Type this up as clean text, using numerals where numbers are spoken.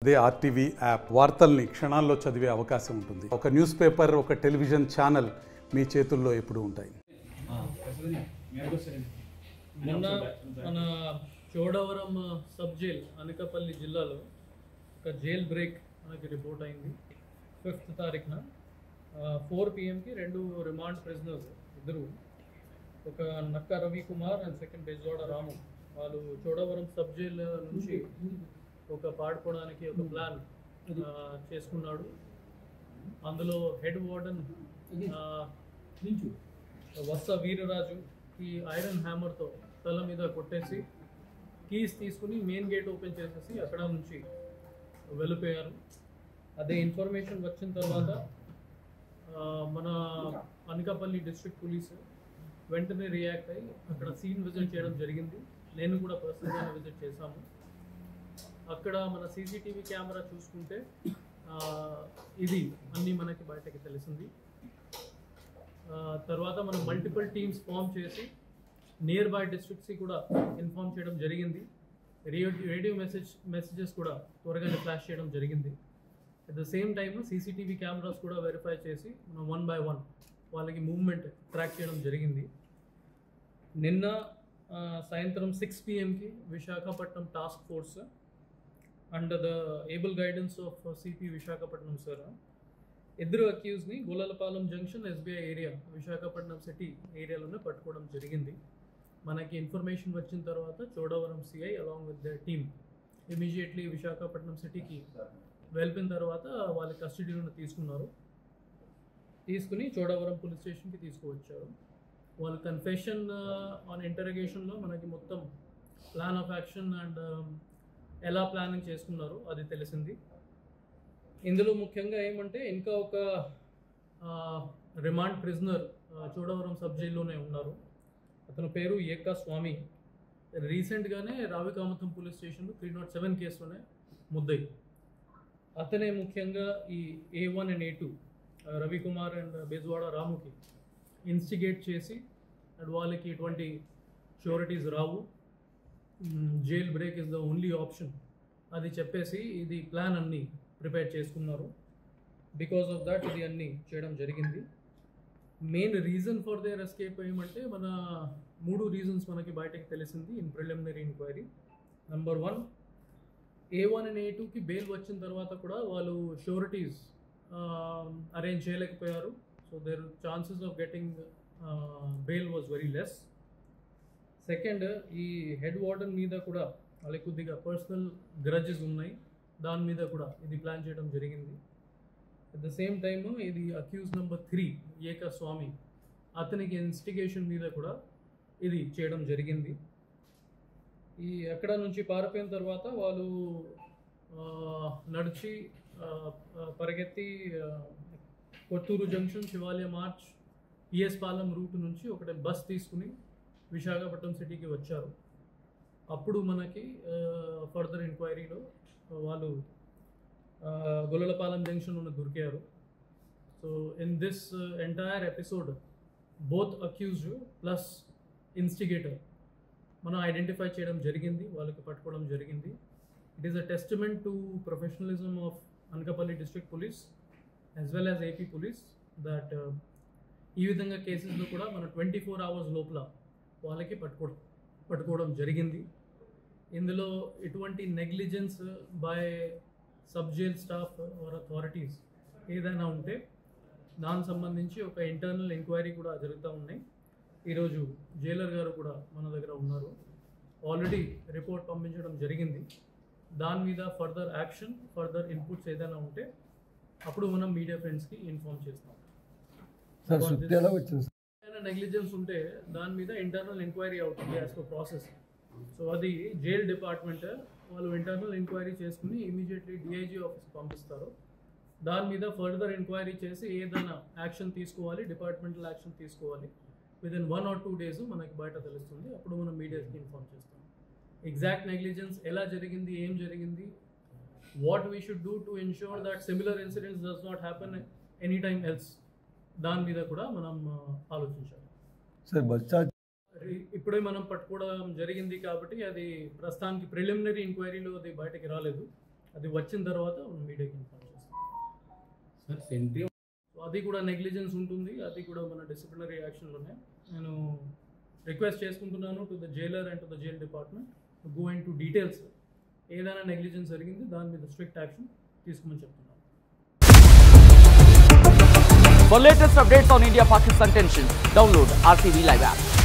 అదే RTV app వార్తల్ని క్షణాల్లో చదివే అవకాశం ఉంటుంది. ఒక న్యూస్ పేపర్, ఒక టెలివిజన్ ఛానల్ మీ చేతుల్లో ఎప్పుడూ ఉంటాయి. మొన్న మన చోడవరం సబ్ జైల్ అనకాపల్లి జిల్లాలో ఒక జైల్ బ్రేక్ మనకి రిపోర్ట్ అయింది. 5th తారీఖున 4 PM రెండు రిమాండ్ ప్రిజనర్స్ ఇద్దరు, ఒక నక్క రవికుమార్ అండ్ సెకండ్ బెజవాడ రాము, వాళ్ళు చోడవరం సబ్ జైల్ నుంచి ఒక పాడుకోవడానికి ఒక ప్లాన్ చేసుకున్నాడు. అందులో హెడ్ వార్డెన్ వత్స వీరరాజు ఈ ఐరన్ హ్యామర్తో తల మీద కొట్టేసి కీస్ తీసుకుని మెయిన్ గేట్ ఓపెన్ చేసేసి అక్కడ నుంచి వెళ్ళిపోయారు. అదే ఇన్ఫర్మేషన్ వచ్చిన తర్వాత మన అనకాపల్లి డిస్ట్రిక్ట్ పోలీస్ వెంటనే రియాక్ట్ అయ్యి అక్కడ సీన్ విజిట్ చేయడం జరిగింది. నేను కూడా పర్సనల్గా విజిట్ చేశాము. అక్కడ మన సీసీటీవీ కెమెరా చూసుకుంటే ఇది అన్నీ మనకి బయటకి తెలిసింది. తర్వాత మనం మల్టిపుల్ టీమ్స్ ఫామ్ చేసి నియర్ బై డిస్ట్రిక్ట్స్కి కూడా ఇన్ఫార్మ్ చేయడం జరిగింది. రేడియో మెసేజెస్ కూడా త్వరగానే ఫ్లాష్ చేయడం జరిగింది. At the same time CCTV cameras కూడా వెరిఫై చేసి మనం 1 by 1 వాళ్ళకి మూవ్మెంట్ ట్రాక్ చేయడం జరిగింది. నిన్న సాయంత్రం 6 PMకి Visakhapatnam task force under the able guidance of CP Visakhapatnam sir ఇద్దరు అక్యూజ్ని Golalapalem junction SBI area Visakhapatnam city ఏరియాలోనే పట్టుకోవడం జరిగింది. మనకి ఇన్ఫర్మేషన్ వచ్చిన తర్వాత Chodavaram CI along with the team immediately Visakhapatnam సిటీకి వెళ్ళిన తర్వాత వాళ్ళ కస్టడీలో తీసుకుని చోడవరం పోలీస్ స్టేషన్కి తీసుకువచ్చారు. వాళ్ళ కన్ఫెషన్ ఆన్ ఇంటరగేషన్లో మనకి మొత్తం ప్లాన్ ఆఫ్ యాక్షన్ అండ్ ఎలా ప్లానింగ్ చేసుకున్నారో అది తెలిసింది. ఇందులో ముఖ్యంగా ఏమంటే ఇంకా ఒక రిమాండ్ ప్రిజనర్ చోడవరం సబ్ జైల్లోనే ఉన్నారు. అతని పేరు ఏకా స్వామి. రీసెంట్గానే రావికామతం పోలీస్ స్టేషన్లో 307 కేసులోనే ముద్దయి. అతనే ముఖ్యంగా ఈ A1 and A2 Ravikumar and Bezawada రాముకి ఇన్స్టిగేట్ చేసి అండ్ వాళ్ళకి ఎటువంటి షూరిటీస్ రావు, jail break is the only option అది చెప్పేసి ఇది ప్లాన్ అన్నీ ప్రిపేర్ చేసుకున్నారు. బికాస్ ఆఫ్ దాట్ ఇది అన్నీ చేయడం జరిగింది. Main reason for their escape ఏమంటే మన 3 రీజన్స్ మనకి బయటకు తెలిసింది in preliminary enquiry. Number 1, A1 and A2కి బెయిల్ వచ్చిన తర్వాత కూడా వాళ్ళు షూరిటీస్ అరేంజ్ చేయలేకపోయారు. So their chances of getting bail was very less. Second, ఈ హెడ్ వార్డెన్ మీద కూడా వాళ్ళకి కొద్దిగా పర్సనల్ గ్రడ్జెస్ ఉన్నాయి, దాని మీద కూడా ఇది ప్లాన్ చేయడం జరిగింది. అట్ ద సేమ్ టైమ్ ఇది అక్యూజ్ నెంబర్ 3 ఏకా స్వామి, అతనికి ఇన్స్టిగేషన్ మీద కూడా ఇది చేయడం జరిగింది. ఈ ఎక్కడ నుంచి పారిపోయిన తర్వాత వాళ్ళు నడిచి పరిగెత్తి కొత్తూరు జంక్షన్, శివాలయం మార్చ్, PS పాలెం రూట్ నుంచి ఒకటి బస్ తీసుకుని విశాఖపట్నం సిటీకి వచ్చారు. అప్పుడు మనకి ఫర్దర్ ఎంక్వైరీలో వాళ్ళు గొల్లలపాలెం జంక్షన్లో దొరికారు. So in this entire episode both accused plus instigator మనం ఐడెంటిఫై చేయడం జరిగింది, వాళ్ళకి పట్టుకోవడం జరిగింది. It is a testament to professionalism of Anakapalli district police as well as AP police that ఈ విధంగా కేసెస్లో కూడా మనం 24 hours లోపల వాళ్ళకి పట్టుకోవడం జరిగింది. ఇందులో ఎటువంటి negligence by sub jail staff or authorities ఏదైనా ఉంటే దానికి సంబంధించి ఒక ఇంటర్నల్ ఎంక్వైరీ కూడా జరుగుతూ ఉన్నాయి. ఈరోజు జైలర్ గారు కూడా మన దగ్గర ఉన్నారు. ఆల్రెడీ రిపోర్ట్ పంపించడం జరిగింది. దాని మీద ఫర్దర్ యాక్షన్, ఫర్దర్ ఇన్పుట్స్ ఏదైనా ఉంటే అప్పుడు మనం మీడియా ఫ్రెండ్స్కి ఇన్ఫార్మ్ చేస్తాం. ఏదైనా నెగ్లిజెన్స్ ఉంటే దాని మీద ఇంటర్నల్ ఎంక్వైరీ అవుతుంది యాజ్ పర్ ప్రాసెస్. సో అది జైల్ డిపార్ట్మెంట్ వాళ్ళు ఇంటర్నల్ ఎంక్వైరీ చేసుకుని ఇమీడియట్లీ DIG ఆఫీస్కి పంపిస్తారు. దాని మీద ఫర్దర్ ఎంక్వైరీ చేసి ఏదైనా యాక్షన్ తీసుకోవాలి, డిపార్ట్మెంటల్ యాక్షన్ తీసుకోవాలి. విదిన్ 1 or 2 days మనకి బయట తెలుస్తుంది. అప్పుడు మనం మీడియాకి ఇన్ఫార్మ్ చేస్తాం. ఎగ్జాక్ట్ నెగ్లిజెన్స్ ఎలా జరిగింది, ఏం జరిగింది, what we should do to ensure that similar incidents does not happen any time else, దాని మీద కూడా మనం ఆలోచించాలి. సార్ ఇప్పుడే మనం పట్టుకోవడం జరిగింది కాబట్టి అది ప్రస్తుతానికి ప్రిలిమినరీ ఎంక్వైరీలో అది బయటకి రాలేదు. అది వచ్చిన తర్వాత మీడియాకి ఇన్ఫార్మ్ చేస్తాం. సార్ సెంట్రీ సో అది కూడా నెగ్లిజెన్స్ ఉంటుంది, అది కూడా మన డిసిప్లినరీ యాక్షన్లోనే. నేను రిక్వెస్ట్ చేసుకుంటున్నాను to the Jailer and to the jail department to go in to details. ఏదైనా నెగ్లిజెన్స్ జరిగింది దాని మీద స్ట్రిక్ట్ యాక్షన్ తీసుకోమని చెప్తున్నాను. For latest updates on India-Pakistan tensions, download RTV Live app.